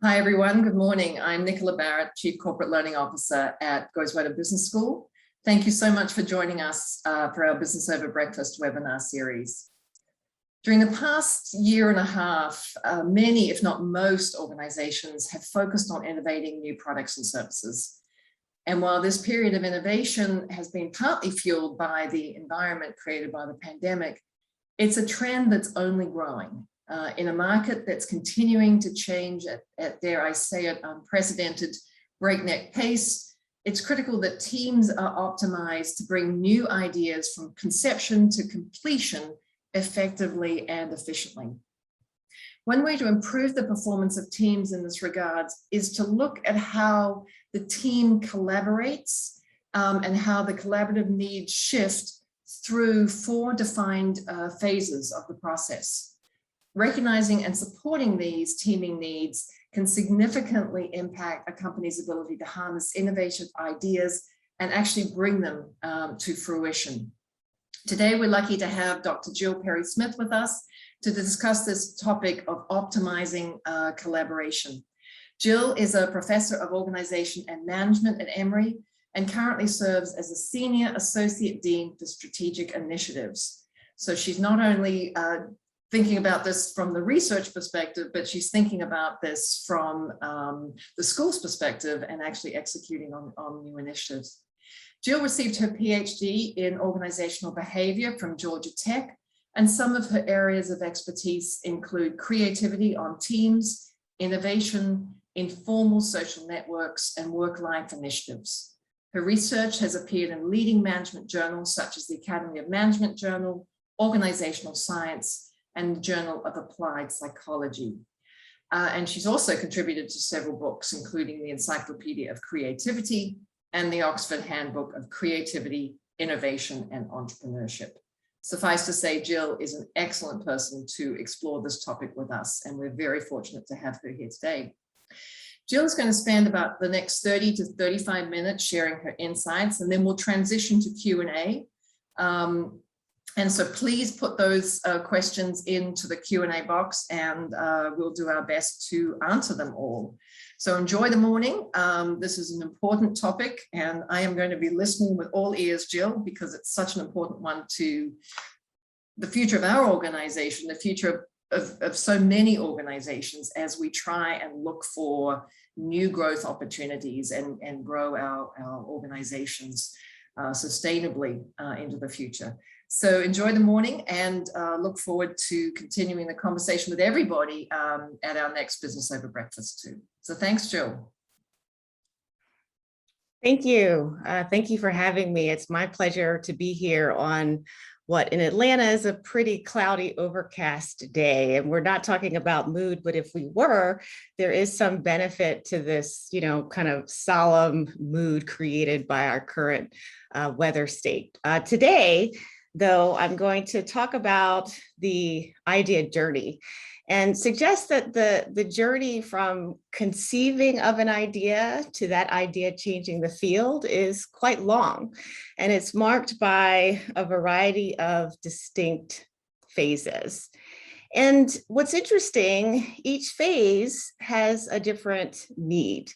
Hi, everyone. Good morning. I'm Nicola Barrett, Chief Corporate Learning Officer at Goizueta Business School. Thank you so much for joining us for our Business Over Breakfast webinar series. During the past year and a half, many, if not most, organizations have focused on innovating new products and services. And while this period of innovation has been partly fueled by the environment created by the pandemic, it's a trend that's only growing. In a market that's continuing to change at, dare I say it, unprecedented breakneck pace, it's critical that teams are optimized to bring new ideas from conception to completion effectively and efficiently. One way to improve the performance of teams in this regard is to look at how the team collaborates and how the collaborative needs shift through 4 defined phases of the process. Recognizing and supporting these teaming needs can significantly impact a company's ability to harness innovative ideas and actually bring them to fruition. Today, we're lucky to have Dr. Jill Perry-Smith with us to discuss this topic of optimizing collaboration. Jill is a professor of organization and management at Emory and currently serves as a senior associate dean for strategic initiatives. So she's not only thinking about this from the research perspective, but she's thinking about this from the school's perspective and actually executing on new initiatives. Jill received her PhD in organizational behavior from Georgia Tech, and some of her areas of expertise include creativity on teams, innovation, informal social networks, and work-life initiatives. Her research has appeared in leading management journals such as the Academy of Management Journal, Organizational Science, and the Journal of Applied Psychology. And she's also contributed to several books, including the Encyclopedia of Creativity and the Oxford Handbook of Creativity, Innovation, and Entrepreneurship. Suffice to say, Jill is an excellent person to explore this topic with us, and we're very fortunate to have her here today. Jill is going to spend about the next 30 to 35 minutes sharing her insights, and then we'll transition to Q&A. And so please put those questions into the Q&A box, and we'll do our best to answer them all. So enjoy the morning. This is an important topic, and I am going to be listening with all ears, Jill, because it's such an important one to the future of our organization, the future of so many organizations as we try and look for new growth opportunities and grow our organizations sustainably into the future. So enjoy the morning and look forward to continuing the conversation with everybody at our next Business Over Breakfast too. So thanks, Jill. Thank you. Thank you for having me. It's my pleasure to be here on what in Atlanta is a pretty cloudy, overcast day. And we're not talking about mood, but if we were, there is some benefit to this, kind of solemn mood created by our current weather state. Today, though, I'm going to talk about the idea journey and suggest that the journey from conceiving of an idea to that idea changing the field is quite long. And it's marked by a variety of distinct phases. And what's interesting, each phase has a different need.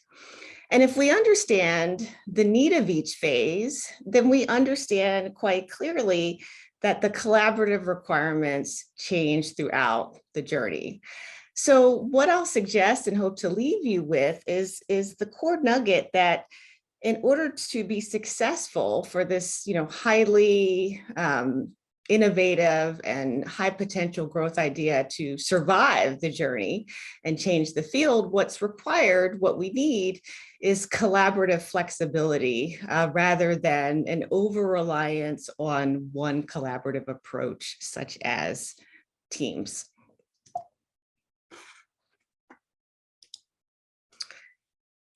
And if we understand the need of each phase, then we understand quite clearly that the collaborative requirements change throughout the journey. So what I'll suggest and hope to leave you with is the core nugget that in order to be successful for this, highly innovative and high potential growth idea to survive the journey and change the field, what's required, what we need is collaborative flexibility rather than an over-reliance on one collaborative approach, such as teams.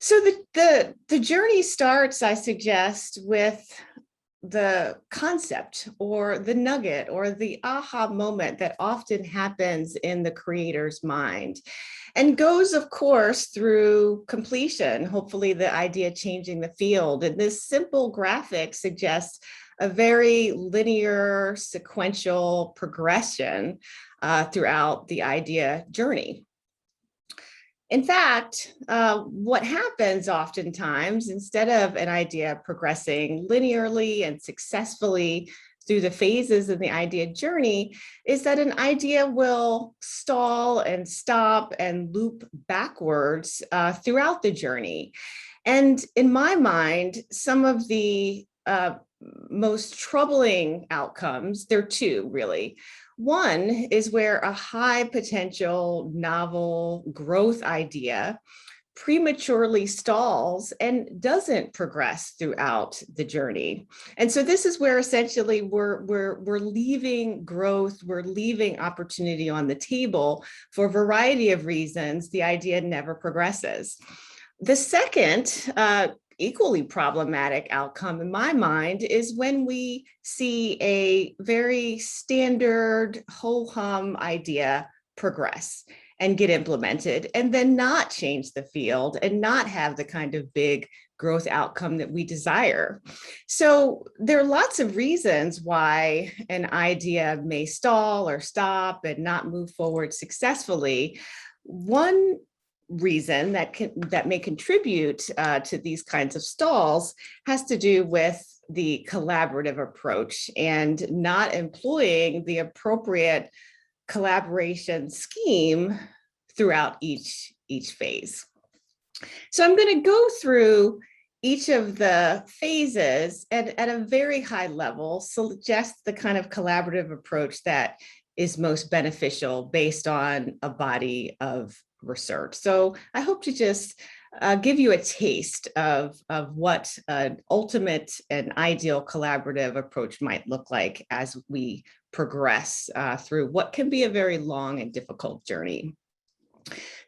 So the journey starts, I suggest, with the concept or the nugget or the aha moment that often happens in the creator's mind and goes, of course, through completion, hopefully the idea changing the field. And this simple graphic suggests a very linear sequential progression throughout the idea journey. In fact, what happens oftentimes, instead of an idea progressing linearly and successfully through the phases of the idea journey, is that an idea will stall and stop and loop backwards throughout the journey. And in my mind, some of the most troubling outcomes, there are two really. One is where a high potential novel growth idea prematurely stalls and doesn't progress throughout the journey. And so this is where essentially we're leaving growth, we're leaving opportunity on the table for a variety of reasons. The idea never progresses. The second, equally problematic outcome in my mind is when we see a very standard ho-hum idea progress and get implemented and then not change the field and not have the kind of big growth outcome that we desire. So there are lots of reasons why an idea may stall or stop and not move forward successfully. One reason that may contribute to these kinds of stalls has to do with the collaborative approach and not employing the appropriate collaboration scheme throughout each phase. So I'm going to go through each of the phases at a very high level, suggest the kind of collaborative approach that is most beneficial based on a body of research. So I hope to just give you a taste of what an ultimate and ideal collaborative approach might look like as we progress through what can be a very long and difficult journey.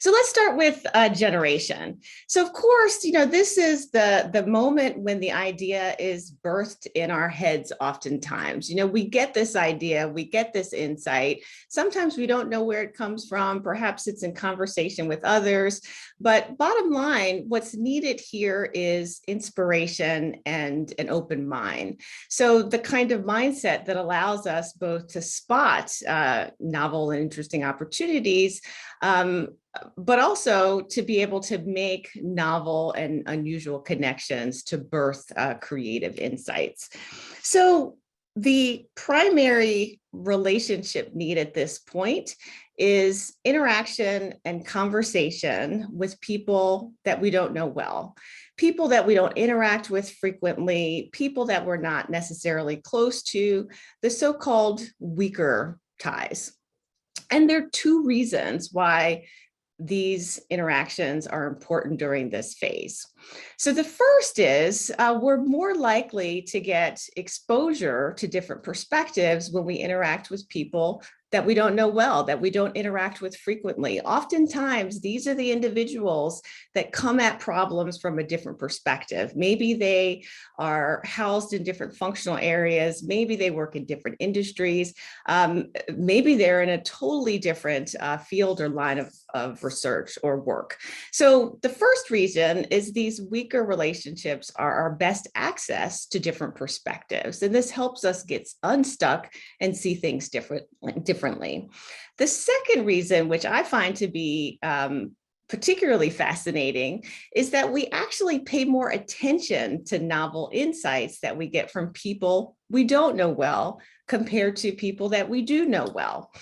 So let's start with generation. So of course, this is the moment when the idea is birthed in our heads oftentimes. We get this idea, we get this insight. Sometimes we don't know where it comes from. Perhaps it's in conversation with others. But bottom line, what's needed here is inspiration and an open mind. So the kind of mindset that allows us both to spot novel and interesting opportunities, but also to be able to make novel and unusual connections to birth creative insights. So the primary relationship need at this point is interaction and conversation with people that we don't know well, people that we don't interact with frequently, people that we're not necessarily close to, the so-called weaker ties. And there are two reasons why these interactions are important during this phase. So the first is we're more likely to get exposure to different perspectives when we interact with people that we don't know well, that we don't interact with frequently. Oftentimes, these are the individuals that come at problems from a different perspective. Maybe they are housed in different functional areas. Maybe they work in different industries. Maybe they're in a totally different field or line of research or work. So the first reason is these weaker relationships are our best access to different perspectives. And this helps us get unstuck and see things differently. The second reason, which I find to be particularly fascinating, is that we actually pay more attention to novel insights that we get from people we don't know well compared to people that we do know well.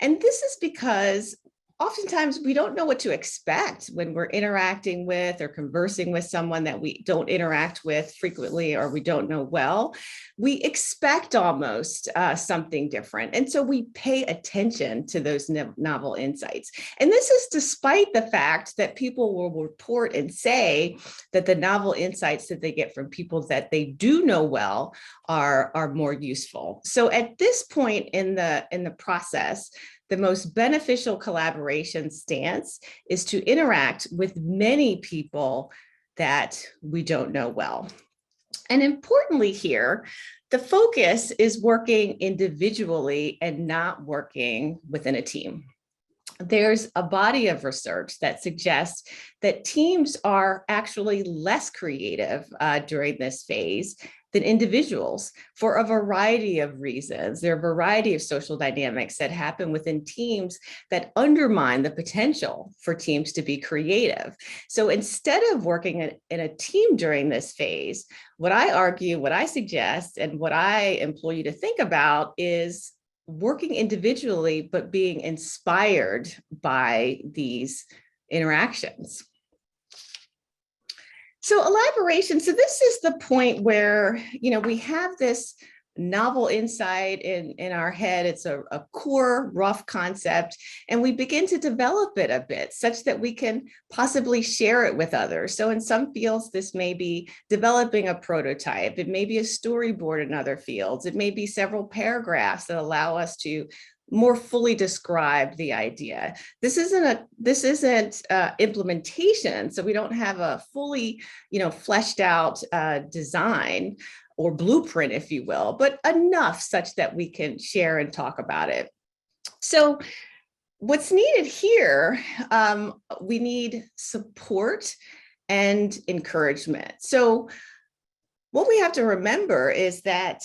And this is because oftentimes we don't know what to expect when we're interacting with or conversing with someone that we don't interact with frequently or we don't know well. We expect almost something different. And so we pay attention to those novel insights. And this is despite the fact that people will report and say that the novel insights that they get from people that they do know well are more useful. So at this point in the process, the most beneficial collaboration stance is to interact with many people that we don't know well. And importantly here, the focus is working individually and not working within a team. There's a body of research that suggests that teams are actually less creative during this phase than individuals for a variety of reasons. There are a variety of social dynamics that happen within teams that undermine the potential for teams to be creative. So instead of working in a team during this phase, what I argue, what I suggest, and what I implore you to think about is working individually, but being inspired by these interactions. So elaboration, so this is the point where, we have this novel insight in our head. It's a core rough concept, and we begin to develop it a bit such that we can possibly share it with others. So in some fields, this may be developing a prototype. It may be a storyboard in other fields. It may be several paragraphs that allow us to more fully describe the idea. This isn't implementation, so we don't have a fully, fleshed out design or blueprint, if you will, but enough such that we can share and talk about it. So what's needed here, we need support and encouragement. So what we have to remember is that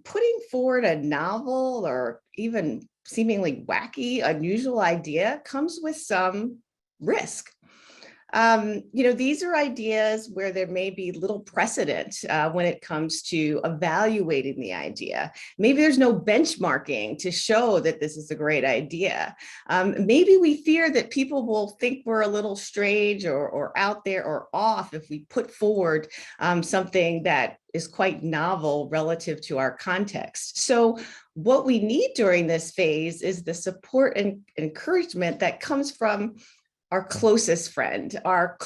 putting forward a novel or even seemingly wacky, unusual idea comes with some risk. These are ideas where there may be little precedent when it comes to evaluating the idea. Maybe there's no benchmarking to show that this is a great idea. Maybe we fear that people will think we're a little strange or out there or off if we put forward something that is quite novel relative to our context. So what we need during this phase is the support and encouragement that comes from our closest friend, our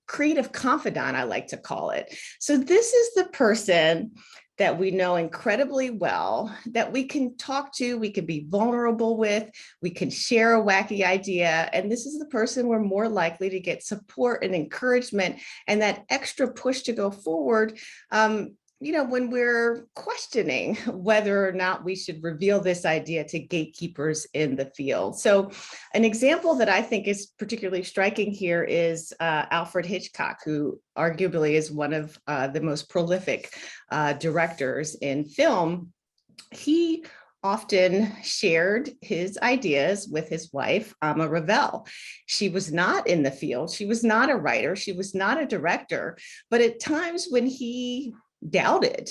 creative confidant, I like to call it. So this is the person that we know incredibly well, that we can talk to, we can be vulnerable with, we can share a wacky idea. And this is the person we're more likely to get support and encouragement and that extra push to go forward, when we're questioning whether or not we should reveal this idea to gatekeepers in the field. So an example that I think is particularly striking here is Alfred Hitchcock, who arguably is one of the most prolific directors in film. He often shared his ideas with his wife, Amma Ravel. She was not in the field. She was not a writer. She was not a director. But at times when he doubted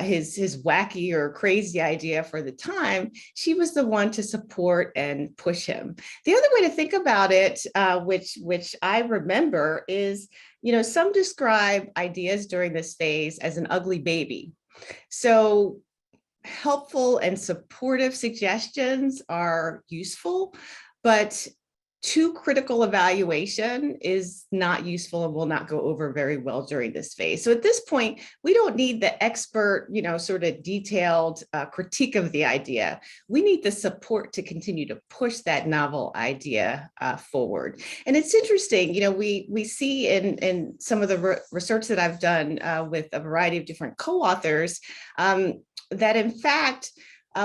his wacky or crazy idea for the time, she was the one to support and push him. The other way to think about it, which I remember, is some describe ideas during this phase as an ugly baby. So helpful and supportive suggestions are useful, but too critical evaluation is not useful and will not go over very well during this phase. So at this point, we don't need the expert, sort of detailed critique of the idea. We need the support to continue to push that novel idea forward. And it's interesting, we see in some of the research that I've done with a variety of different co-authors that in fact,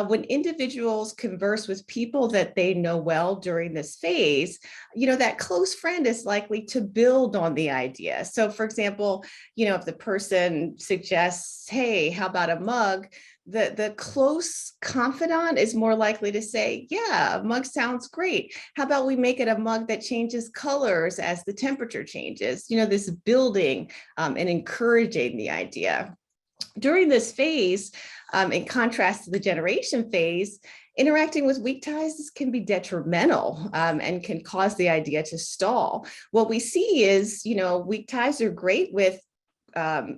when individuals converse with people that they know well during this phase, that close friend is likely to build on the idea. So for example, if the person suggests, hey, how about a mug? The close confidant is more likely to say, yeah, a mug sounds great. How about we make it a mug that changes colors as the temperature changes? This building and encouraging the idea. During this phase, in contrast to the generation phase, interacting with weak ties can be detrimental and can cause the idea to stall. What we see is, weak ties are great with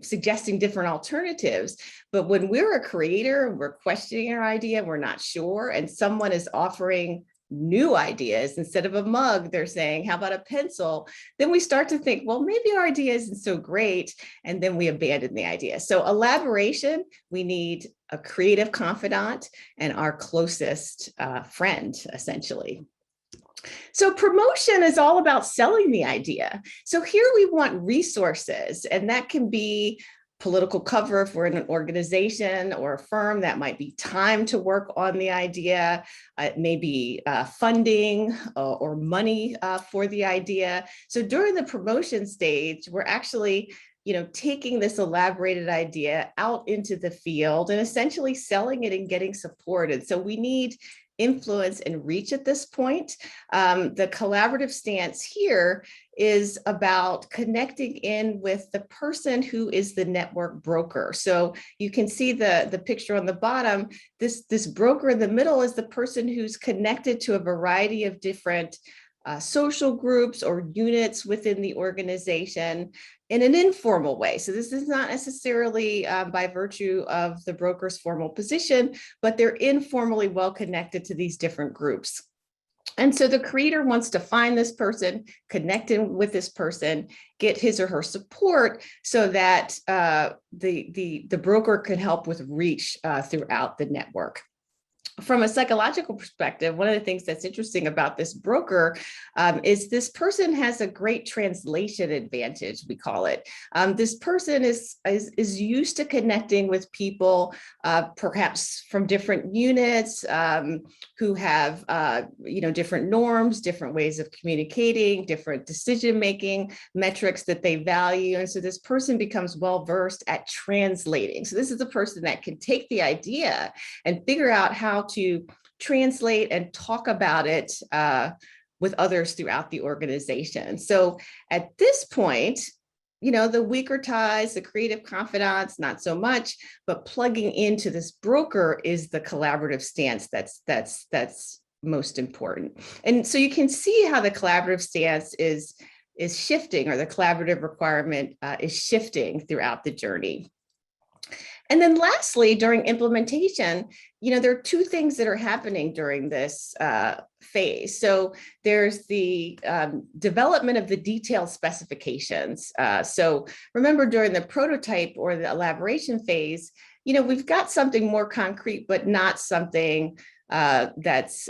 suggesting different alternatives. But when we're a creator, we're questioning our idea, we're not sure, and someone is offering new ideas. Instead of a mug, they're saying, how about a pencil? Then we start to think, well, maybe our idea isn't so great. And then we abandon the idea. So elaboration, we need a creative confidant and our closest friend, essentially. So promotion is all about selling the idea. So here we want resources, and that can be political cover if we're in an organization or a firm. That might be time to work on the idea. It may be funding or money for the idea. So during the promotion stage, we're actually taking this elaborated idea out into the field and essentially selling it and getting supported. So we need influence and reach at this point. The collaborative stance here is about connecting in with the person who is the network broker. So you can see the picture on the bottom. This broker in the middle is the person who's connected to a variety of different social groups or units within the organization in an informal way. So this is not necessarily by virtue of the broker's formal position, but they're informally well connected to these different groups. And so the creator wants to find this person, connect in with this person, get his or her support so that the broker can help with reach throughout the network. From a psychological perspective, one of the things that's interesting about this broker is this person has a great translation advantage, we call it. This person is used to connecting with people, perhaps from different units who have, different norms, different ways of communicating, different decision-making metrics that they value. And so this person becomes well-versed at translating. So this is a person that can take the idea and figure out how to translate and talk about it with others throughout the organization. So at this point, the weaker ties, the creative confidants, not so much, but plugging into this broker is the collaborative stance that's most important. And so you can see how the collaborative stance is shifting, or the collaborative requirement is shifting throughout the journey. And then lastly, during implementation, there are two things that are happening during this phase. So there's the development of the detailed specifications. So remember, during the prototype or the elaboration phase, we've got something more concrete, but not something that's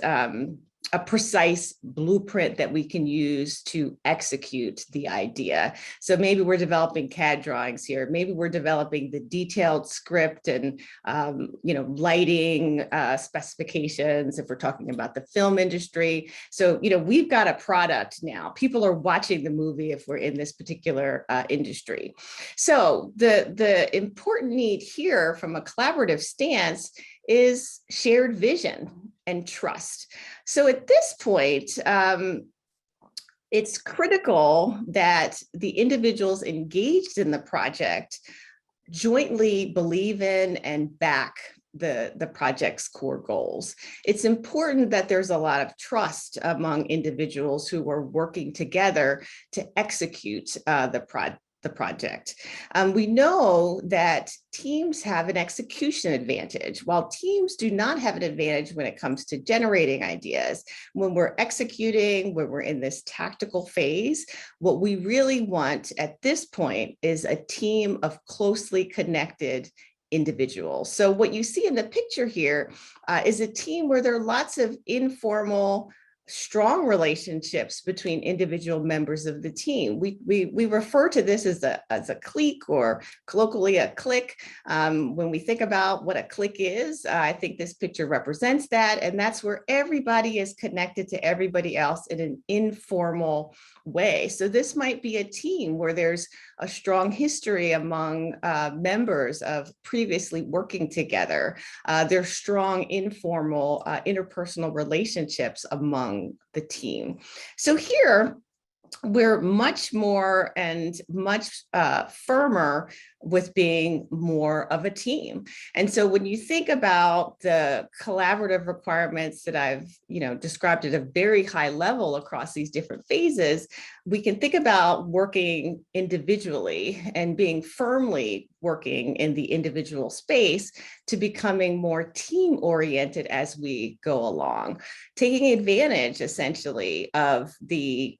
a precise blueprint that we can use to execute the idea. So maybe we're developing CAD drawings here. Maybe we're developing the detailed script and, lighting specifications if we're talking about the film industry. So, we've got a product now. People are watching the movie if we're in this particular industry. So the important need here from a collaborative stance is shared vision and trust. So at this point, it's critical that the individuals engaged in the project jointly believe in and back the project's core goals. It's important that there's a lot of trust among individuals who are working together to execute the project. We know that teams have an execution advantage, while teams do not have an advantage when it comes to generating ideas. When we're executing, when we're in this tactical phase, what we really want at this point is a team of closely connected individuals. So what you see in the picture here is a team where there are lots of informal, strong relationships between individual members of the team. We refer to this as a clique, or colloquially a clique. When we think about what a clique is, I think this picture represents that. And that's where everybody is connected to everybody else in an informal way. So this might be a team where there's a strong history among members of previously working together. There's strong informal interpersonal relationships among the team. So here, we're much more and much firmer with being more of a team. And so when you think about the collaborative requirements that I've described at a very high level across these different phases, we can think about working individually and being firmly working in the individual space to becoming more team-oriented as we go along, taking advantage essentially of the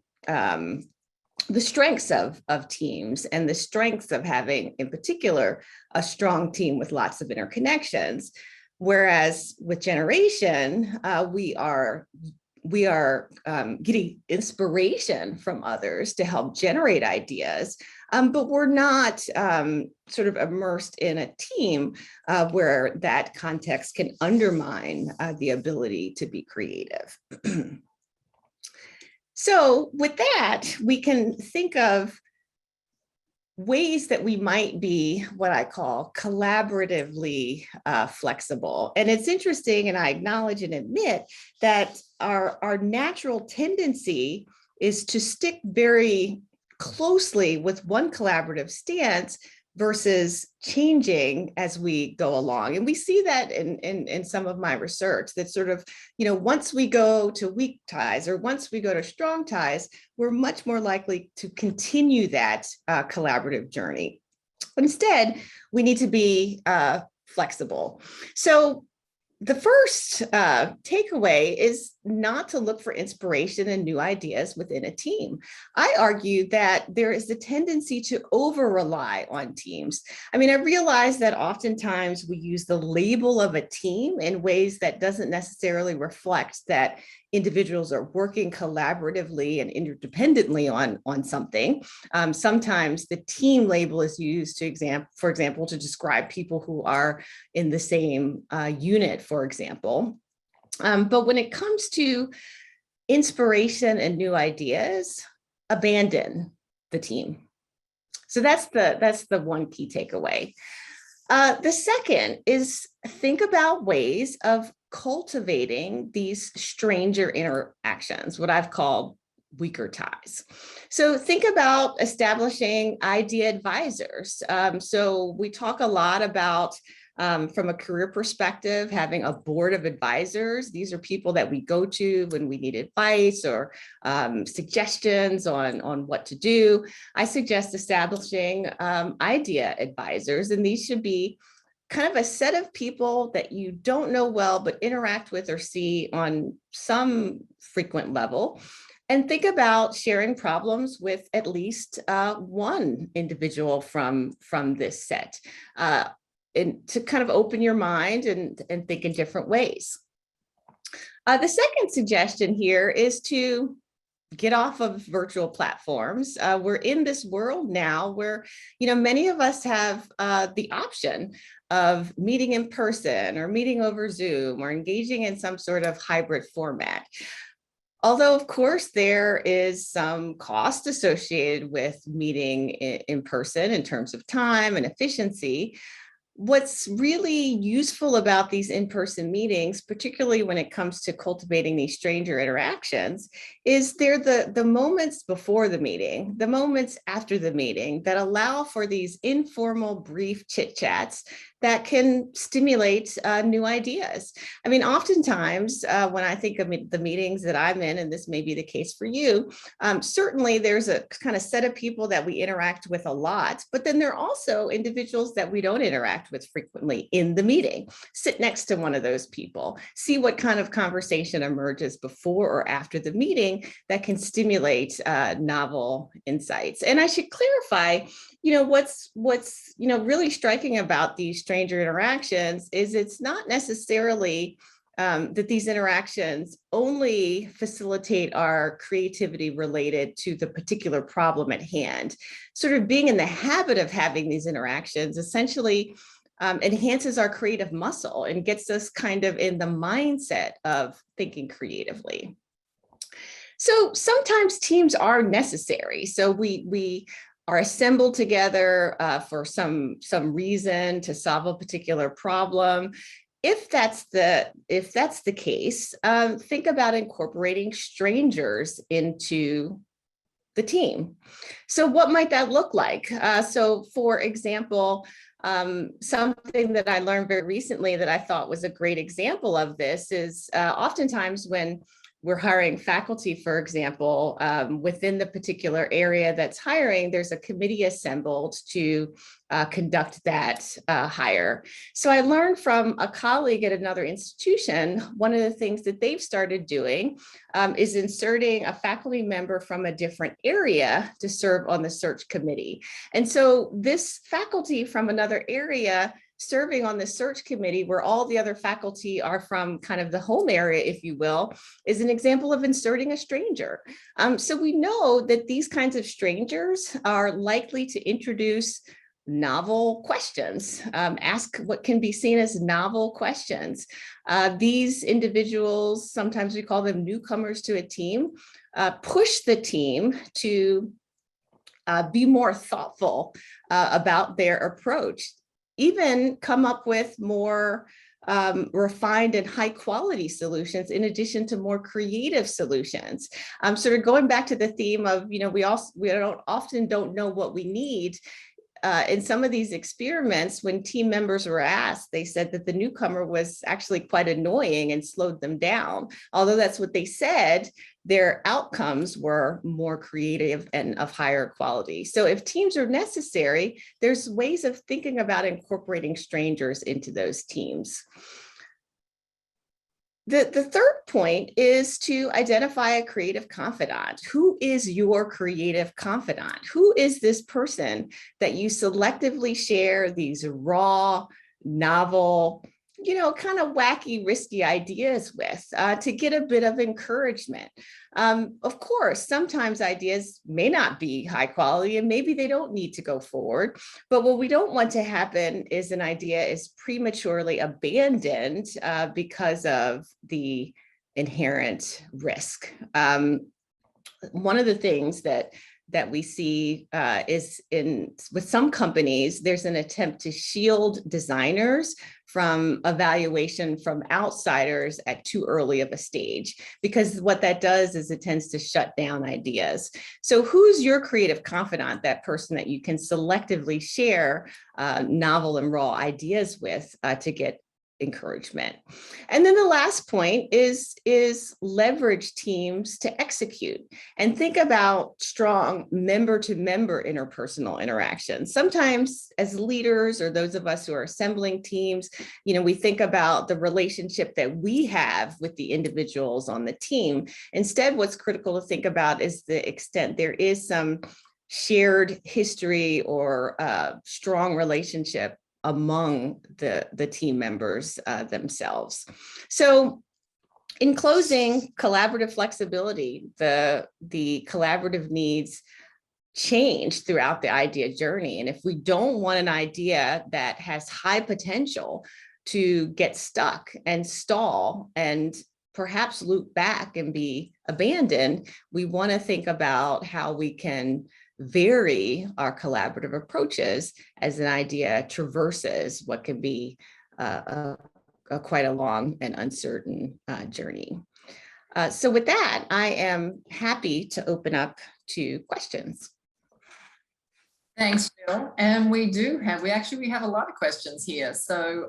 strengths of teams and the strengths of having, in particular, a strong team with lots of interconnections. Whereas with generation, we are getting inspiration from others to help generate ideas, but we're not sort of immersed in a team where that context can undermine the ability to be creative. So with that, we can think of ways that we might be what I call collaboratively flexible. And it's interesting, and I acknowledge and admit that our natural tendency is to stick very closely with one collaborative stance versus changing as we go along. And we see that in some of my research that sort of, once we go to weak ties or once we go to strong ties, we're much more likely to continue that collaborative journey. Instead, we need to be flexible. So the first takeaway is not to look for inspiration and new ideas within a team. I argue that there is the tendency to over-rely on teams. I mean, I realize that oftentimes we use the label of a team in ways that doesn't necessarily reflect that individuals are working collaboratively and interdependently on something. Sometimes the team label is used for example, to describe people who are in the same unit, for example. But when it comes to inspiration and new ideas, abandon the team. So that's the one key takeaway. The second is think about ways of cultivating these stranger interactions, what I've called weaker ties. So think about establishing idea advisors. So we talk a lot about from a career perspective, having a board of advisors. These are people that we go to when we need advice or suggestions on what to do. I suggest establishing idea advisors, and these should be kind of a set of people that you don't know well, but interact with or see on some frequent level. And think about sharing problems with at least one individual from this set. And to kind of open your mind and think in different ways. The second suggestion here is to get off of virtual platforms. We're in this world now where, many of us have the option of meeting in person or meeting over Zoom or engaging in some sort of hybrid format. Although, of course, there is some cost associated with meeting in person in terms of time and efficiency. What's really useful about these in-person meetings, particularly when it comes to cultivating these stranger interactions, is they're the moments before the meeting, the moments after the meeting that allow for these informal, brief chit-chats that can stimulate new ideas. I mean, oftentimes when I think of the meetings that I'm in, and this may be the case for you, certainly there's a kind of set of people that we interact with a lot, but then there are also individuals that we don't interact with frequently in the meeting. Sit next to one of those people, see what kind of conversation emerges before or after the meeting that can stimulate novel insights. And I should clarify, what's really striking about these stranger interactions is it's not necessarily that these interactions only facilitate our creativity related to the particular problem at hand. Sort of being in the habit of having these interactions essentially enhances our creative muscle and gets us kind of in the mindset of thinking creatively. So sometimes teams are necessary. So we are assembled together for some reason to solve a particular problem. If that's the case, think about incorporating strangers into the team. So what might that look like? So for example, something that I learned very recently that I thought was a great example of this is oftentimes when we're hiring faculty, for example, within the particular area that's hiring, there's a committee assembled to conduct that hire. So I learned from a colleague at another institution, one of the things that they've started doing is inserting a faculty member from a different area to serve on the search committee. And so this faculty from another area serving on the search committee where all the other faculty are from kind of the home area, if you will, is an example of inserting a stranger. So we know that these kinds of strangers are likely to introduce novel questions, ask what can be seen as novel questions. These individuals, sometimes we call them newcomers to a team, push the team to be more thoughtful about their approach, even come up with more refined and high quality solutions in addition to more creative solutions. Sort of going back to the theme of, we often don't know what we need. In some of these experiments, when team members were asked, they said that the newcomer was actually quite annoying and slowed them down. Although that's what they said, their outcomes were more creative and of higher quality. So if teams are necessary, there's ways of thinking about incorporating strangers into those teams. The third point is to identify a creative confidant. Who is your creative confidant? Who is this person that you selectively share these raw, novel, kind of wacky, risky ideas with to get a bit of encouragement? Of course, sometimes ideas may not be high quality and maybe they don't need to go forward. But what we don't want to happen is an idea is prematurely abandoned because of the inherent risk. One of the things that we see is with some companies, there's an attempt to shield designers from evaluation from outsiders at too early of a stage, because what that does is it tends to shut down ideas. So who's your creative confidant, that person that you can selectively share novel and raw ideas with to get encouragement? And then the last point is leverage teams to execute and think about strong member-to-member interpersonal interactions. Sometimes as leaders, or those of us who are assembling teams, we think about the relationship that we have with the individuals on the team. Instead, what's critical to think about is the extent there is some shared history or strong relationship among the team members themselves. So in closing, collaborative flexibility, the collaborative needs change throughout the idea journey. And if we don't want an idea that has high potential to get stuck and stall and perhaps loop back and be abandoned, we want to think about how we can vary our collaborative approaches as an idea traverses what can be quite a long and uncertain journey. So with that, I am happy to open up to questions. Thanks, Jill. And we have a lot of questions here. So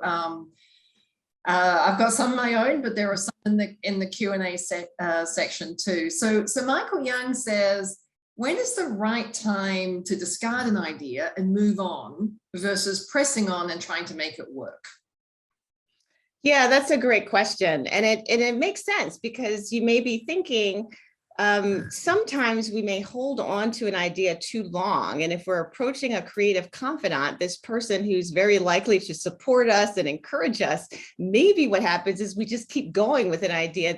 I've got some of my own, but there are some in the Q&A section too. So Michael Young says, when is the right time to discard an idea and move on versus pressing on and trying to make it work? Yeah, that's a great question. And it makes sense, because you may be thinking, sometimes we may hold on to an idea too long. And if we're approaching a creative confidant, this person who's very likely to support us and encourage us, maybe what happens is we just keep going with an idea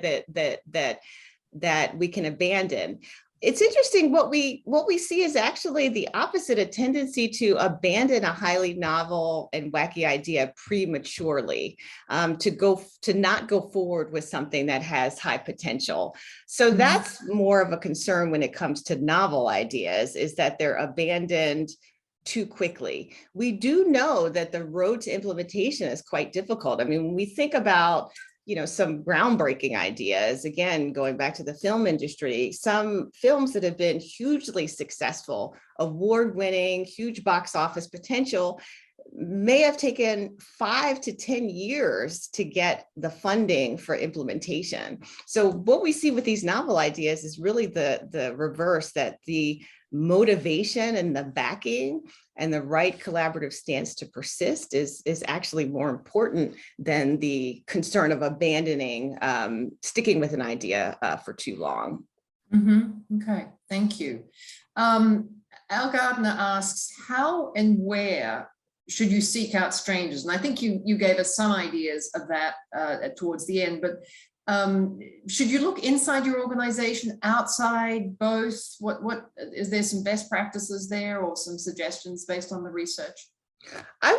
that we can abandon. It's interesting, what we see is actually the opposite, a tendency to abandon a highly novel and wacky idea prematurely, to not go forward with something that has high potential. So that's more of a concern when it comes to novel ideas, is that they're abandoned too quickly. We do know that the road to implementation is quite difficult. I mean, when we think about some groundbreaking ideas, again, going back to the film industry, some films that have been hugely successful, award-winning, huge box office potential, may have taken 5 to 10 years to get the funding for implementation. So what we see with these novel ideas is really the reverse, that the motivation and the backing and the right collaborative stance to persist is actually more important than the concern of abandoning, sticking with an idea for too long. Okay, thank you. Al Gardner asks, how and where should you seek out strangers? And I think you gave us some ideas of that towards the end, but should you look inside your organization, outside, both? What is there some best practices there, or some suggestions based on the research? I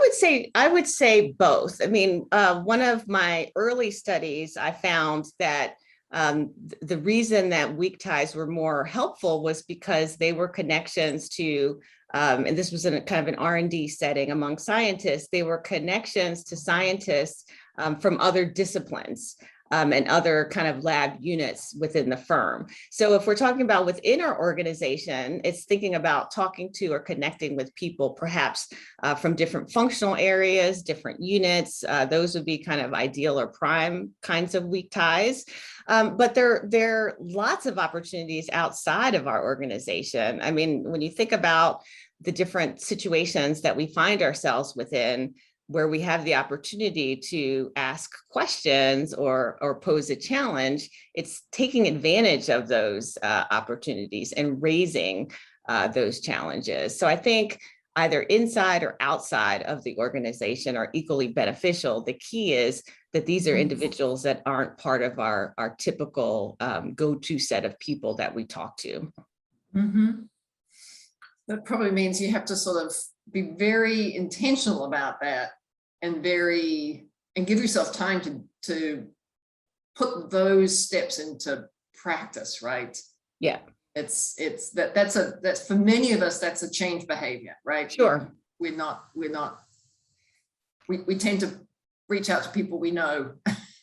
would say both. I mean, one of my early studies, I found that The reason that weak ties were more helpful was because they were connections to, and this was in a kind of an R&D setting among scientists, they were connections to scientists from other disciplines. And other kind of lab units within the firm. So if we're talking about within our organization, it's thinking about talking to or connecting with people, perhaps from different functional areas, different units. Those would be kind of ideal or prime kinds of weak ties. But there are lots of opportunities outside of our organization. I mean, when you think about the different situations that we find ourselves within, where we have the opportunity to ask questions or pose a challenge, it's taking advantage of those opportunities and raising those challenges. So I think either inside or outside of the organization are equally beneficial. The key is that these are individuals that aren't part of our typical go-to set of people that we talk to. Mm-hmm. That probably means you have to sort of be very intentional about that and give yourself time to put those steps into practice, right? Yeah. That's for many of us, that's a change behavior, right? Sure. We tend to reach out to people we know,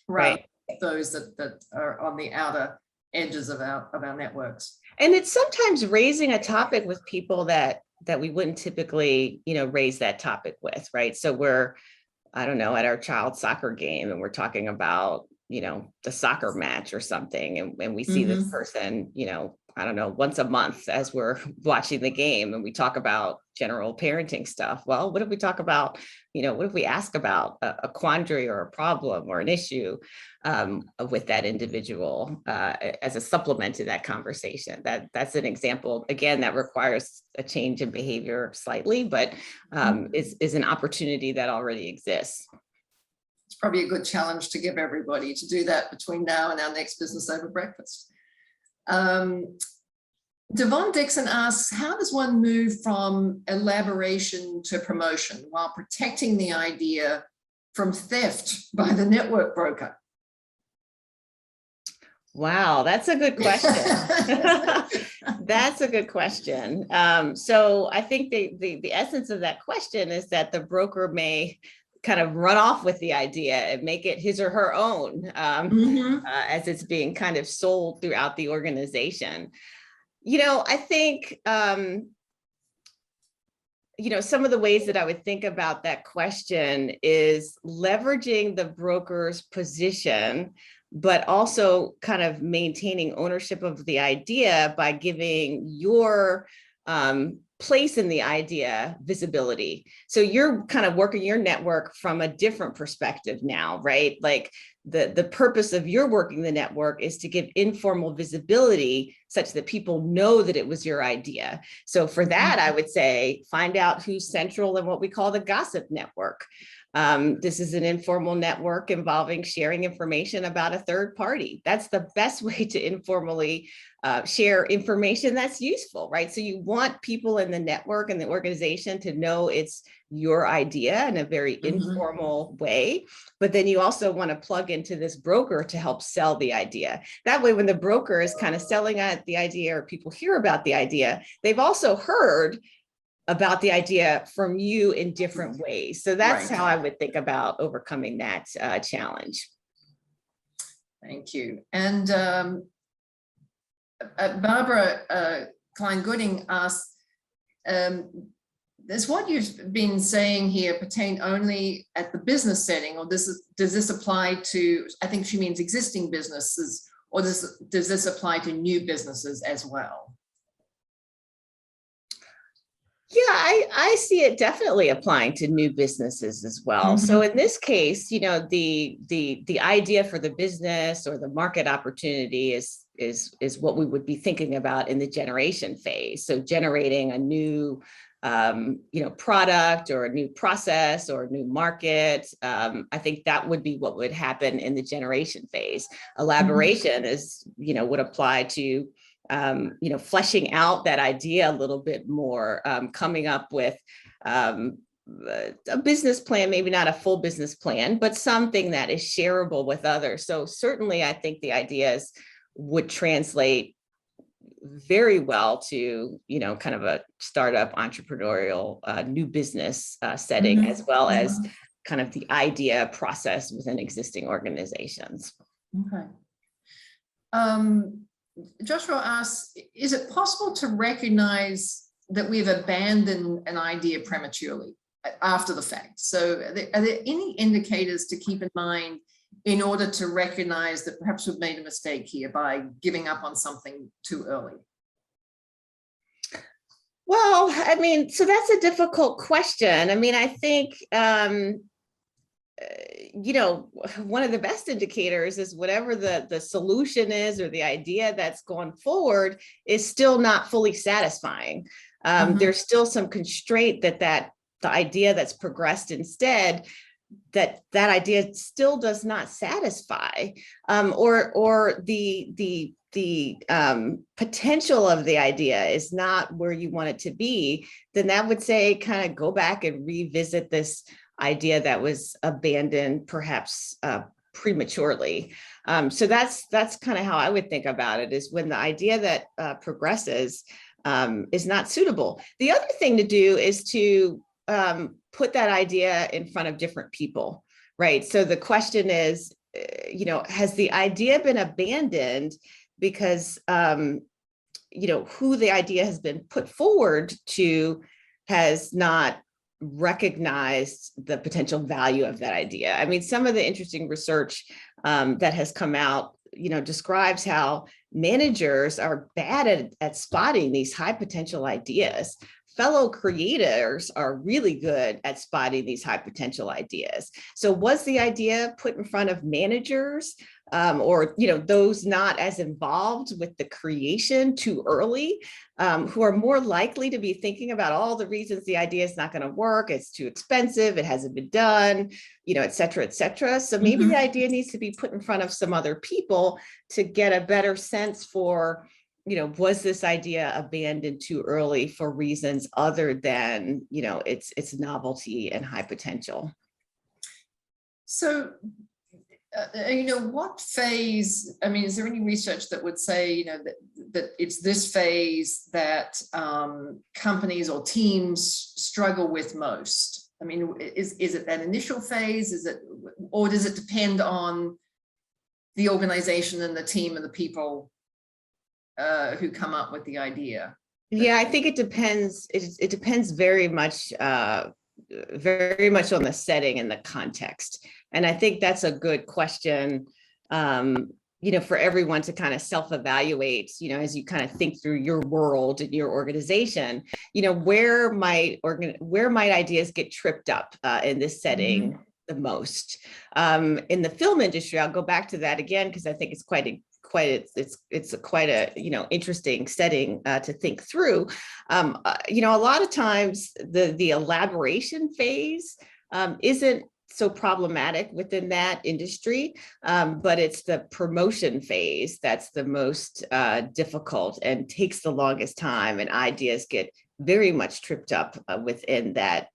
right? Those that are on the outer edges of our networks. And it's sometimes raising a topic with people that we wouldn't typically, raise that topic with, right? So we're, I don't know, at our child's soccer game and we're talking about, the soccer match or something. And we see this person, I don't know, once a month as we're watching the game and we talk about general parenting stuff. Well, what if we talk about, what if we ask about a quandary or a problem or an issue with that individual as a supplement to that conversation? That's an example, again, that requires a change in behavior slightly, but is an opportunity that already exists. It's probably a good challenge to give everybody to do that between now and our next Business Over Breakfast. Devon Dixon asks, how does one move from elaboration to promotion while protecting the idea from theft by the network broker? Wow, that's a good question. That's a good question. So I think the essence of that question is that the broker may kind of run off with the idea and make it his or her own as it's being kind of sold throughout the organization. I think, some of the ways that I would think about that question is leveraging the broker's position, but also kind of maintaining ownership of the idea by giving your place in the idea visibility. So you're kind of working your network from a different perspective now, right? Like the purpose of your working the network is to give informal visibility such that people know that it was your idea. So for that, I would say, find out who's central in what we call the gossip network. This is an informal network involving sharing information about a third party. That's the best way to informally share information that's useful, right? So you want people in the network and the organization to know it's your idea in a very informal way, but then you also want to plug into this broker to help sell the idea. That way, when the broker is kind of selling at the idea or people hear about the idea, they've also heard about the idea from you in different ways. So that's how I would think about overcoming that challenge. Thank you. And Barbara Klein-Gooding asked, does what you've been saying here pertain only at the business setting, or does this apply to, I think she means existing businesses, or does this apply to new businesses as well? Yeah, I see it definitely applying to new businesses as well. So in this case, the idea for the business or the market opportunity is what we would be thinking about in the generation phase. So generating a new product or a new process or a new market. I think that would be what would happen in the generation phase. Elaboration is, would apply to fleshing out that idea a little bit more, coming up with a business plan, maybe not a full business plan, but something that is shareable with others. So certainly I think the ideas would translate very well to, kind of a startup entrepreneurial new business setting, as well as kind of the idea process within existing organizations. Okay. Joshua asks, is it possible to recognize that we've abandoned an idea prematurely after the fact? So are there any indicators to keep in mind in order to recognize that perhaps we've made a mistake here by giving up on something too early? Well, I mean, so that's a difficult question. I mean, I think, one of the best indicators is whatever the solution is, or the idea that's going forward is still not fully satisfying. There's still some constraint that the idea that's progressed instead, that idea still does not satisfy, or the potential of the idea is not where you want it to be, then that would say kind of go back and revisit this idea that was abandoned, perhaps prematurely. So that's kind of how I would think about it, is when the idea that progresses is not suitable. The other thing to do is to put that idea in front of different people, right? So the question is, has the idea been abandoned because, who the idea has been put forward to has not recognized the potential value of that idea? I mean, some of the interesting research that has come out, describes how managers are bad at spotting these high potential ideas. Fellow creators are really good at spotting these high potential ideas. So was the idea put in front of managers or those not as involved with the creation too early, who are more likely to be thinking about all the reasons the idea is not going to work, it's too expensive, it hasn't been done, et cetera, et cetera. So maybe the idea needs to be put in front of some other people to get a better sense for, was this idea abandoned too early for reasons other than, its novelty and high potential? So, what phase, I mean, is there any research that would say, that it's this phase that companies or teams struggle with most? I mean, is it that initial phase? Or does it depend on the organization and the team and the people who come up with the idea? Yeah, I think it depends. It depends very much on the setting and the context. And I think that's a good question, for everyone to kind of self-evaluate, as you kind of think through your world and your organization, where might ideas get tripped up in this setting the most? In the film industry, I'll go back to that again, because I think it's quite a interesting setting to think through. A lot of times the elaboration phase isn't so problematic within that industry, but it's the promotion phase that's the most difficult and takes the longest time, and ideas get very much tripped up within that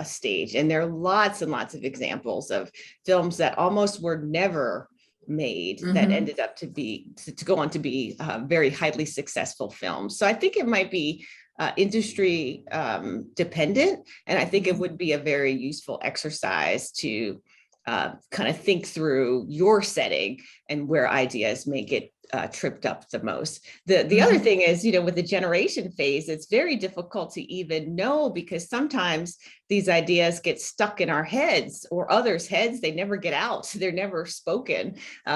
stage. And there are lots and lots of examples of films that almost were never made that ended up to go on to be very highly successful films. So I think it might be industry dependent, and I think it would be a very useful exercise to kind of think through your setting and where ideas may get tripped up the most. The other thing is, with the generation phase, it's very difficult to even know, because sometimes these ideas get stuck in our heads or others' heads. They never get out. They're never spoken.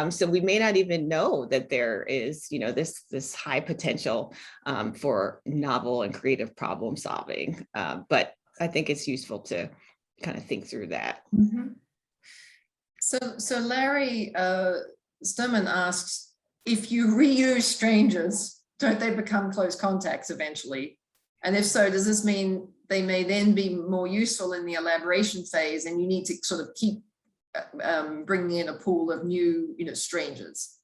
So we may not even know that there is, this high potential for novel and creative problem solving. But I think it's useful to kind of think through that. So Larry Sturman asks, if you reuse strangers, don't they become close contacts eventually? And if so, does this mean they may then be more useful in the elaboration phase, and you need to sort of keep bringing in a pool of new, strangers?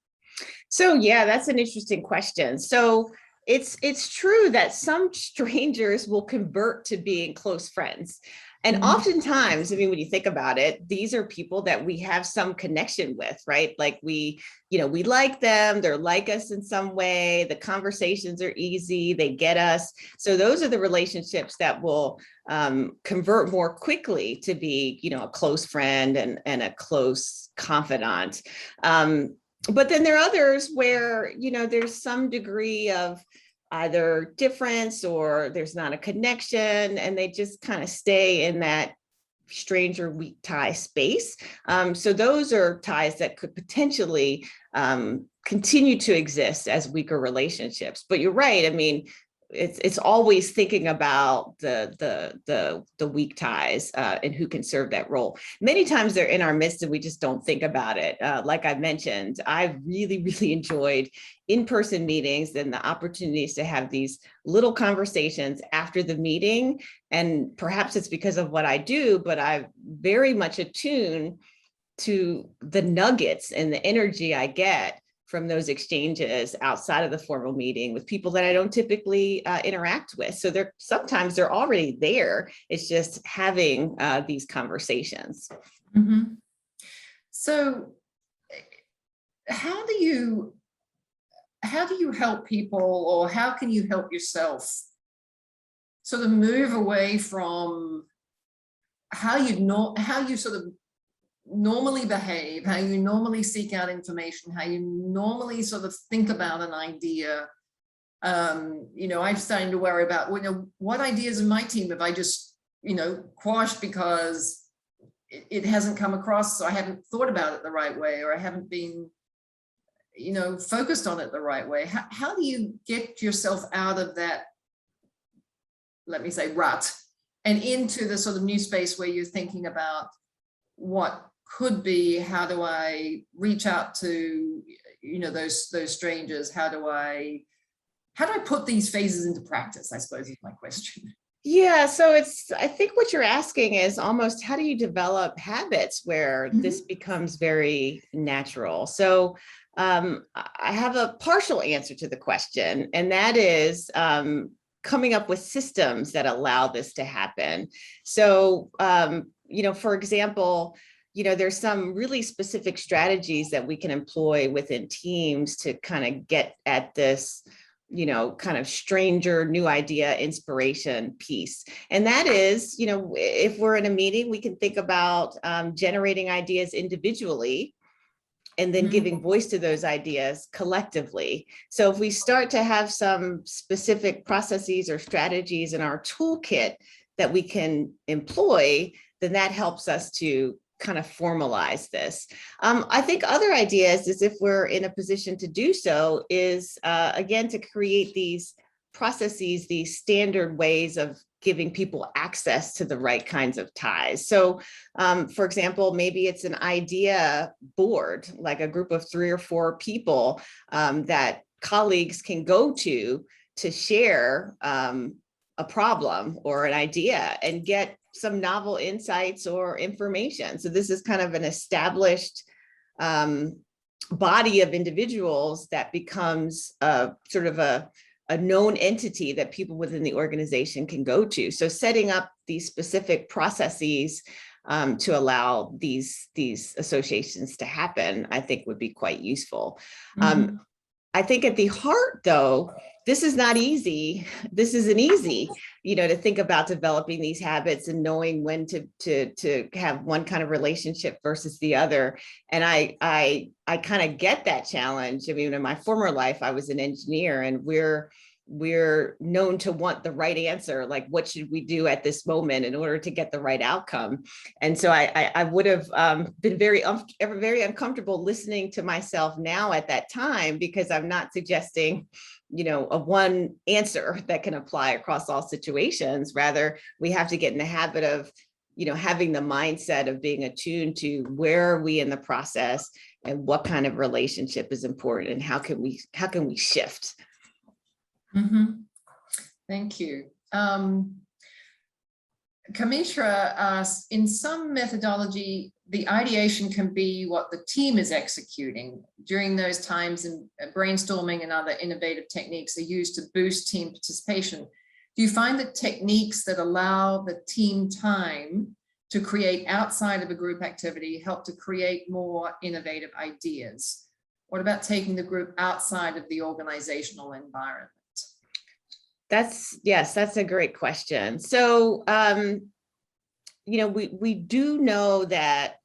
So yeah, that's an interesting question. So it's true that some strangers will convert to being close friends. And Mhm. oftentimes, I mean, when you think about it, these are people that we have some connection with, right? Like we like them, they're like us in some way, the conversations are easy, they get us. So those are the relationships that will convert more quickly to be, a close friend and a close confidant. But then there are others where, there's some degree of either difference or there's not a connection, and they just kind of stay in that stranger weak tie space. So those are ties that could potentially continue to exist as weaker relationships. But you're right. I mean, it's always thinking about the weak ties and who can serve that role. Many times they're in our midst and we just don't think about it. Like I mentioned, I've really enjoyed in-person meetings and the opportunities to have these little conversations after the meeting. And perhaps it's because of what I do, but I'm very much attuned to the nuggets and the energy I get from those exchanges outside of the formal meeting with people that I don't typically interact with. So sometimes they're already there. It's just having these conversations. Mhm. So how do you help people, or how can you help yourself sort of move away from how you sort of normally behave, how you normally seek out information, how you normally sort of think about an idea? I'm starting to worry about, what ideas in my team have I just, quashed because it hasn't come across, so I haven't thought about it the right way, or I haven't been, focused on it the right way. How do you get yourself out of that, let me say, rut, and into the sort of new space where you're thinking about what could be, how do I reach out to, those strangers? How do I put these phases into practice, I suppose, is my question. Yeah, so I think what you're asking is almost how do you develop habits where this becomes very natural? So I have a partial answer to the question, and that is coming up with systems that allow this to happen. So, for example, there's some really specific strategies that we can employ within teams to kind of get at this, kind of stranger new idea inspiration piece. And that is, if we're in a meeting, we can think about generating ideas individually and then giving voice to those ideas collectively. So if we start to have some specific processes or strategies in our toolkit that we can employ, then that helps us to kind of formalize this. I think other ideas is, if we're in a position to do so, is again, to create these processes, these standard ways of giving people access to the right kinds of ties. So for example, maybe it's an idea board, like a group of 3 or 4 people that colleagues can go to share a problem or an idea and get some novel insights or information. So this is kind of an established body of individuals that becomes sort of a known entity that people within the organization can go to. So setting up these specific processes to allow these associations to happen, I think would be quite useful. I think at the heart, though, this is not easy. This isn't easy, to think about developing these habits and knowing when to have one kind of relationship versus the other. And I kind of get that challenge. I mean, in my former life, I was an engineer, and we're known to want the right answer, like what should we do at this moment in order to get the right outcome. And so I would have been very uncomfortable listening to myself now at that time, because I'm not suggesting a one answer that can apply across all situations. Rather, we have to get in the habit of having the mindset of being attuned to where are we in the process and what kind of relationship is important, and how can we shift. Thank you. Kamitra asks, in some methodology, the ideation can be what the team is executing. During those times, and brainstorming and other innovative techniques are used to boost team participation. Do you find that techniques that allow the team time to create outside of a group activity help to create more innovative ideas? What about taking the group outside of the organizational environment? Yes, that's a great question. So, we do know that,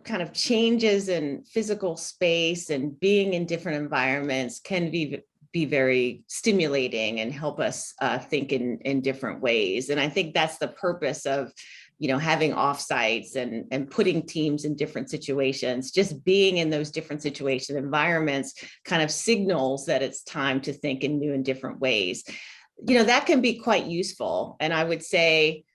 kind of changes in physical space and being in different environments can be very stimulating and help us think in different ways. And I think that's the purpose of, having offsites and putting teams in different situations. Just being in those different situation environments kind of signals that it's time to think in new and different ways. That can be quite useful. And I would say,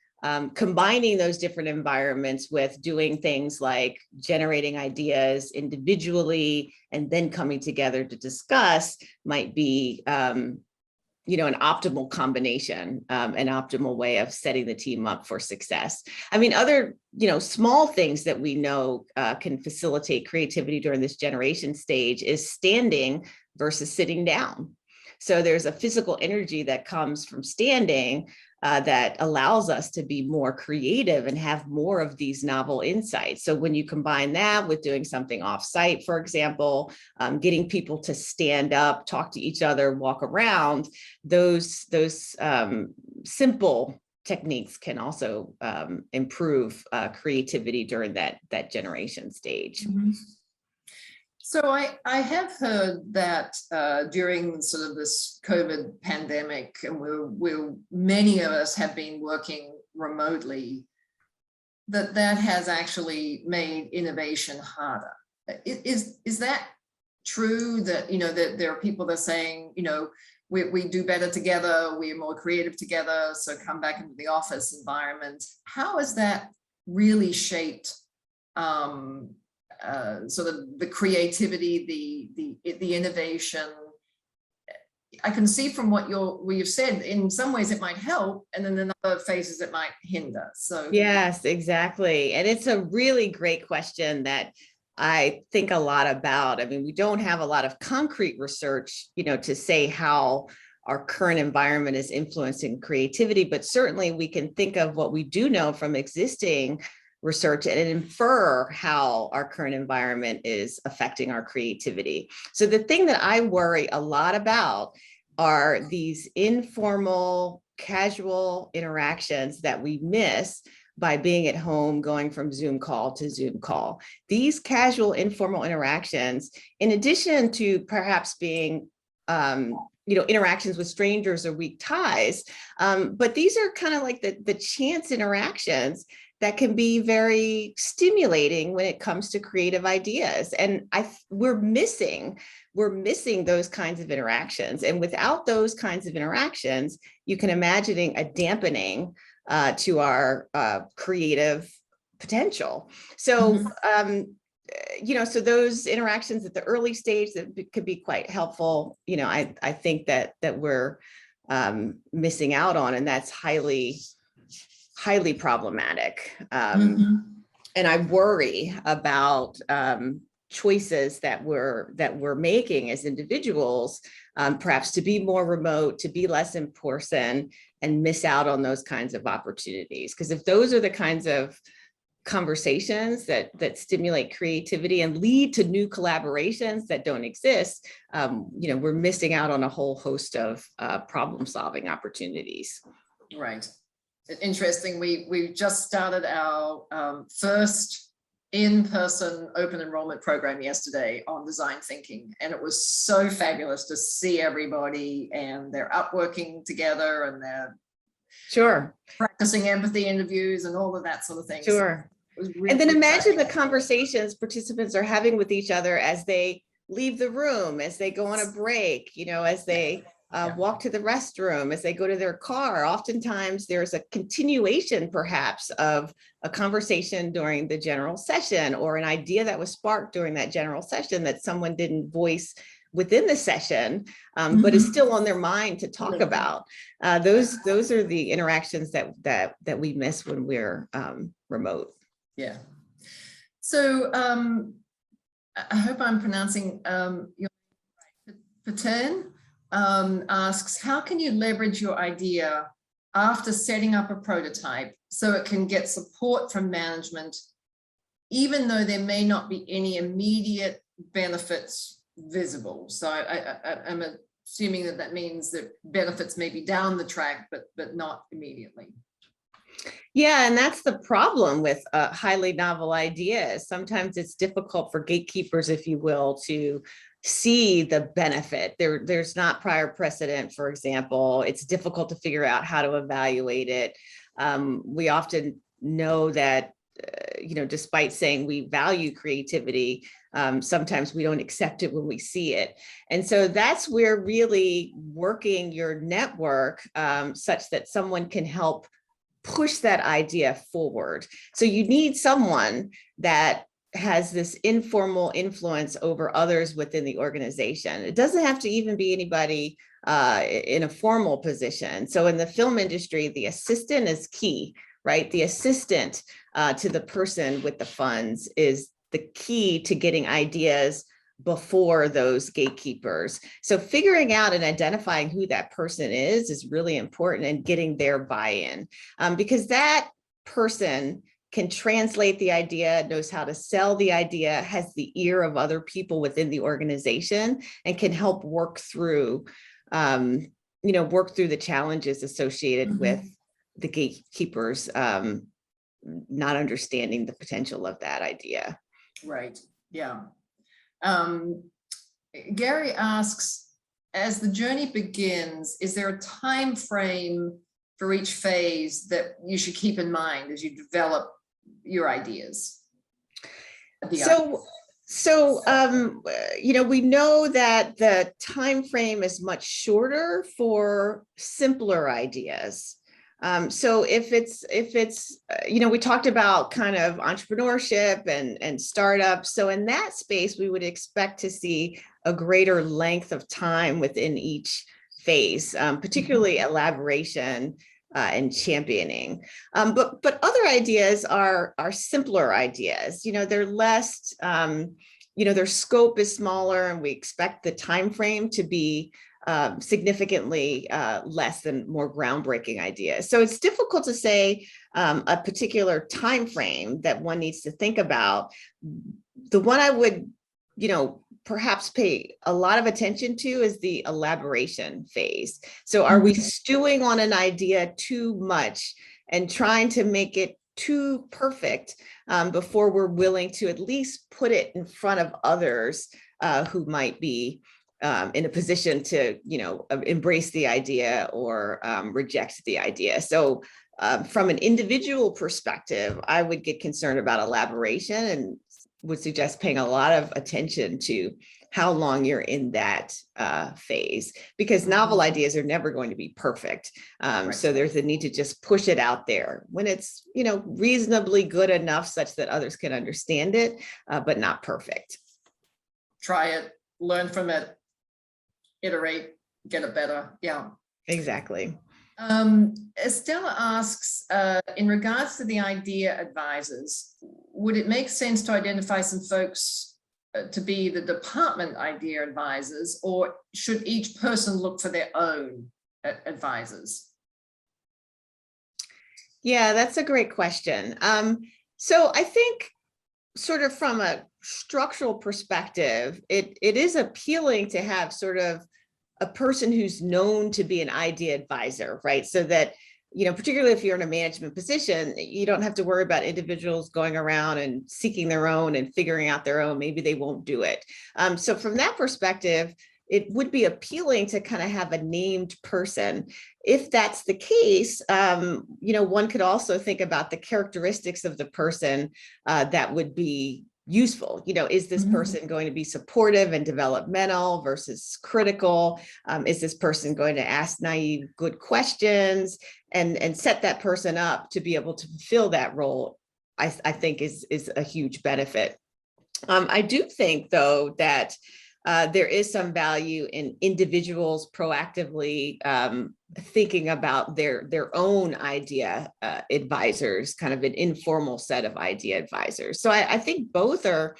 combining those different environments with doing things like generating ideas individually and then coming together to discuss might be, an optimal combination, an optimal way of setting the team up for success. I mean, other, small things that we know can facilitate creativity during this generation stage is standing versus sitting down. So there's a physical energy that comes from standing that allows us to be more creative and have more of these novel insights. So when you combine that with doing something off-site, for example, getting people to stand up, talk to each other, walk around, those simple techniques can also improve creativity during that generation stage. Mm-hmm. So I have heard that during sort of this COVID pandemic, and many of us have been working remotely, that has actually made innovation harder. Is that true? That that there are people that are saying we do better together, we are more creative together, so come back into the office environment. How has that really shaped sort of the creativity, the innovation? I can see from what you've said, in some ways it might help, and then in other phases it might hinder. So yes, exactly. And it's a really great question that I think a lot about. I mean, we don't have a lot of concrete research, to say how our current environment is influencing creativity, but certainly we can think of what we do know from existing research and infer how our current environment is affecting our creativity. So the thing that I worry a lot about are these informal, casual interactions that we miss by being at home, going from Zoom call to Zoom call. These casual, informal interactions, in addition to perhaps being interactions with strangers or weak ties, but these are kind of like the chance interactions that can be very stimulating when it comes to creative ideas. And we're missing those kinds of interactions. And without those kinds of interactions, you can imagine a dampening to our creative potential. So, so those interactions at the early stage that could be quite helpful. I think that we're missing out on, and that's highly problematic. And I worry about choices that we're making as individuals, perhaps to be more remote, to be less in person, and miss out on those kinds of opportunities. Because if those are the kinds of conversations that stimulate creativity and lead to new collaborations that don't exist, we're missing out on a whole host of problem-solving opportunities. Right. Interesting. We just started our first in-person open enrollment program yesterday on design thinking, and it was so fabulous to see everybody, and they're up working together, and they're practicing empathy interviews and all of that sort of thing. Sure. So really, and then imagine the conversations participants are having with each other as they leave the room, as they go on a break, as they walk to the restroom, as they go to their car. Oftentimes there's a continuation perhaps of a conversation during the general session, or an idea that was sparked during that general session that someone didn't voice within the session, but is still on their mind to talk about. Those are the interactions that we miss when we're remote. Yeah. So I hope I'm pronouncing your Pattern. asks, how can you leverage your idea after setting up a prototype so it can get support from management, even though there may not be any immediate benefits visible? So I'm assuming that means that benefits may be down the track, but not immediately. Yeah, and that's the problem with highly novel ideas. Sometimes it's difficult for gatekeepers, if you will, to see the benefit. There's not prior precedent, for example. It's difficult to figure out how to evaluate it. We often know that, despite saying we value creativity, sometimes we don't accept it when we see it. And so that's where really working your network such that someone can help push that idea forward. So you need someone that has this informal influence over others within the organization. It doesn't have to even be anybody in a formal position. So in the film industry, the assistant is key, right? The assistant to the person with the funds is the key to getting ideas before those gatekeepers. So figuring out and identifying who that person is really important, and getting their buy-in, because that person can translate the idea, knows how to sell the idea, has the ear of other people within the organization, and can help work through, the challenges associated with the gatekeepers not understanding the potential of that idea. Right. Yeah. Gary asks, as the journey begins, is there a time frame for each phase that you should keep in mind as you develop your ideas? We know that the time frame is much shorter for simpler ideas. So if it's we talked about kind of entrepreneurship and startups. So in that space, we would expect to see a greater length of time within each phase, particularly elaboration and championing. But other ideas are simpler ideas. They're less, their scope is smaller, and we expect the time frame to be significantly less than more groundbreaking ideas. So it's difficult to say a particular time frame that one needs to think about. The one I would, perhaps pay a lot of attention to is the elaboration phase. So are we stewing on an idea too much and trying to make it too perfect before we're willing to at least put it in front of others who might be in a position to, embrace the idea or reject the idea. So from an individual perspective, I would get concerned about elaboration and would suggest paying a lot of attention to how long you're in that phase, because novel ideas are never going to be perfect. So there's a need to just push it out there when it's, reasonably good enough such that others can understand it, but not perfect. Try it, learn from it, iterate, get it better. Yeah, exactly. Estella asks, in regards to the idea advisors, would it make sense to identify some folks to be the department idea advisors, or should each person look for their own advisors? Yeah, that's a great question. So I think sort of from a structural perspective, it is appealing to have sort of a person who's known to be an idea advisor, right? So that, particularly if you're in a management position, you don't have to worry about individuals going around and seeking their own and figuring out their own. Maybe they won't do it. So from that perspective, it would be appealing to kind of have a named person. If that's the case, one could also think about the characteristics of the person that would be useful. Is this person going to be supportive and developmental versus critical? Is this person going to ask naive, good questions and set that person up to be able to fulfill that role? I think is a huge benefit. I do think, though, that there is some value in individuals proactively thinking about their own idea advisors, kind of an informal set of idea advisors. So I think both are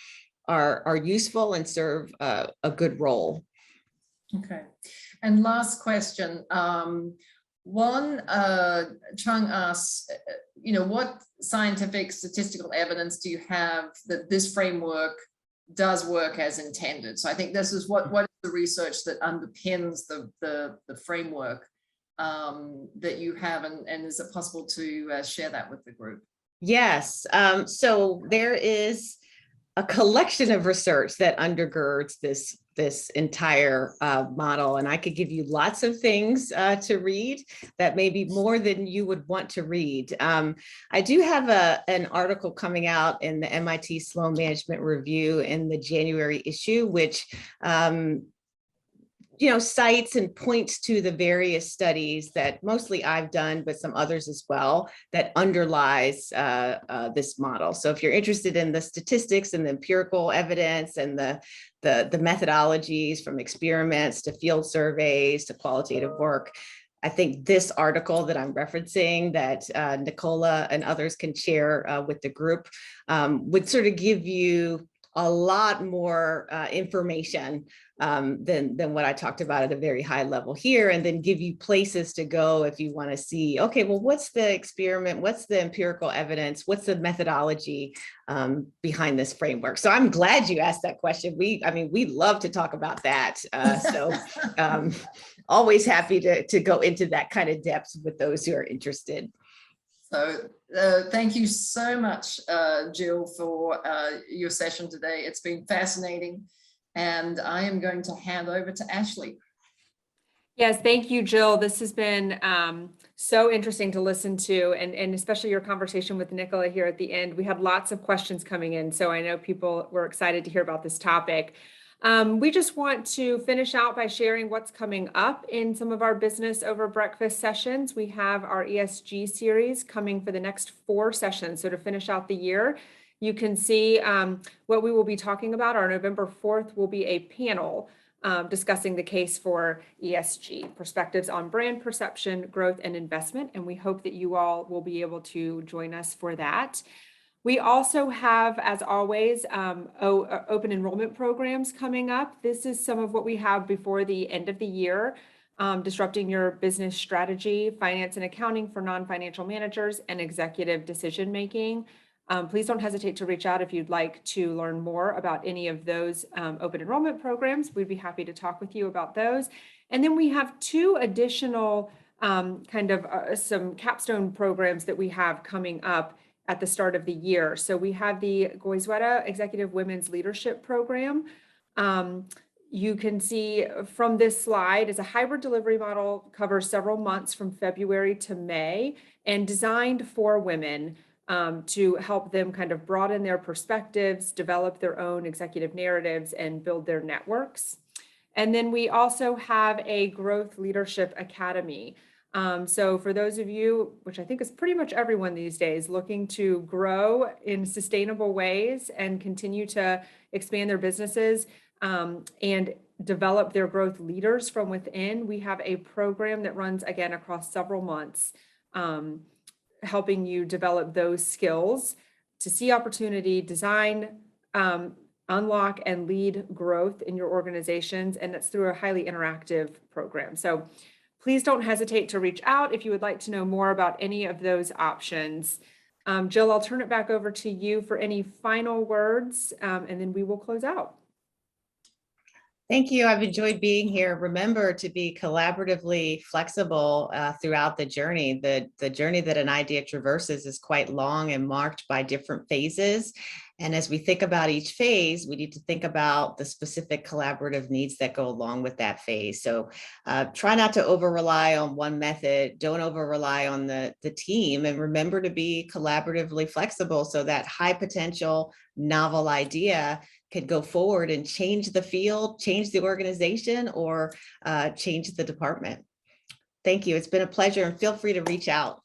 useful and serve a good role. Okay. And last question. One, Chung asks, what scientific statistical evidence do you have that this framework does work as intended? So I think this is what is the research that underpins the framework that you have, and is it possible to share that with the group? Yes. So there is a collection of research that undergirds this entire model. And I could give you lots of things to read that may be more than you would want to read. I do have an article coming out in the MIT Sloan Management Review in the January issue, which cites and points to the various studies that mostly I've done, but some others as well, that underlies this model. So if you're interested in the statistics and the empirical evidence and the methodologies from experiments to field surveys to qualitative work, I think this article that I'm referencing that Nicola and others can share with the group would sort of give you a lot more information than what I talked about at a very high level here, and then give you places to go if you want to see, okay, well, what's the experiment? What's the empirical evidence? What's the methodology behind this framework? So I'm glad you asked that question. We love to talk about that. Always happy to go into that kind of depth with those who are interested. So thank you so much, Jill, for your session today. It's been fascinating. And I am going to hand over to Ashley. Yes, thank you, Jill. This has been so interesting to listen to, and especially your conversation with Nicola here at the end. We had lots of questions coming in, so I know people were excited to hear about this topic. We just want to finish out by sharing what's coming up in some of our business over breakfast sessions. We have our ESG series coming for the next 4 sessions. So to finish out the year, you can see what we will be talking about. Our November 4th will be a panel discussing the case for ESG, perspectives on brand perception, growth, and investment. And we hope that you all will be able to join us for that. We also have, as always, open enrollment programs coming up. This is some of what we have before the end of the year. Disrupting your business strategy, finance and accounting for non-financial managers, and executive decision-making. Please don't hesitate to reach out if you'd like to learn more about any of those open enrollment programs. We'd be happy to talk with you about those. And then we have 2 additional some capstone programs that we have coming up at the start of the year. So we have the Goizueta Executive Women's Leadership Program. You can see from this slide is a hybrid delivery model, covers several months from February to May, and designed for women to help them kind of broaden their perspectives, develop their own executive narratives, and build their networks. And then we also have a Growth Leadership Academy. So for those of you, which I think is pretty much everyone these days, looking to grow in sustainable ways and continue to expand their businesses and develop their growth leaders from within, we have a program that runs again across several months, helping you develop those skills to see opportunity, design, unlock, and lead growth in your organizations. And that's through a highly interactive program. So please don't hesitate to reach out if you would like to know more about any of those options. Jill, I'll turn it back over to you for any final words, and then we will close out. Thank you. I've enjoyed being here. Remember to be collaboratively flexible throughout the journey. The journey that an idea traverses is quite long and marked by different phases. And as we think about each phase, we need to think about the specific collaborative needs that go along with that phase. So try not to over-rely on one method. Don't over-rely on the team. And remember to be collaboratively flexible so that high potential novel idea could go forward and change the field, change the organization, or change the department. Thank you. It's been a pleasure, and feel free to reach out.